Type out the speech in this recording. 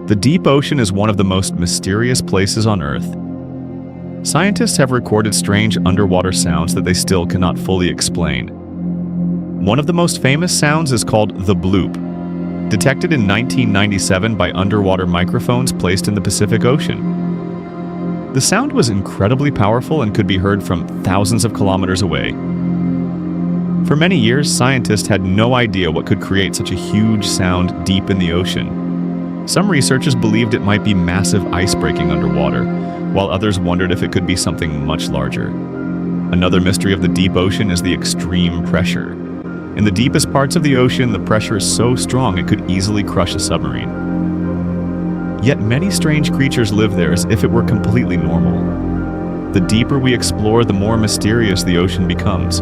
The deep ocean is one of the most mysterious places on Earth. Scientists have recorded strange underwater sounds that they still cannot fully explain. One of the most famous sounds is called the bloop, detected in 1997 by underwater microphones placed in the Pacific Ocean. The sound was incredibly powerful and could be heard from thousands of kilometers away. For many years, scientists had no idea what could create such a huge sound deep in the ocean. Some researchers believed it might be massive ice breaking underwater, while others wondered if it could be something much larger. Another mystery of the deep ocean is the extreme pressure. In the deepest parts of the ocean, the pressure is so strong it could easily crush a submarine. Yet many strange creatures live there as if it were completely normal. The deeper we explore, the more mysterious the ocean becomes.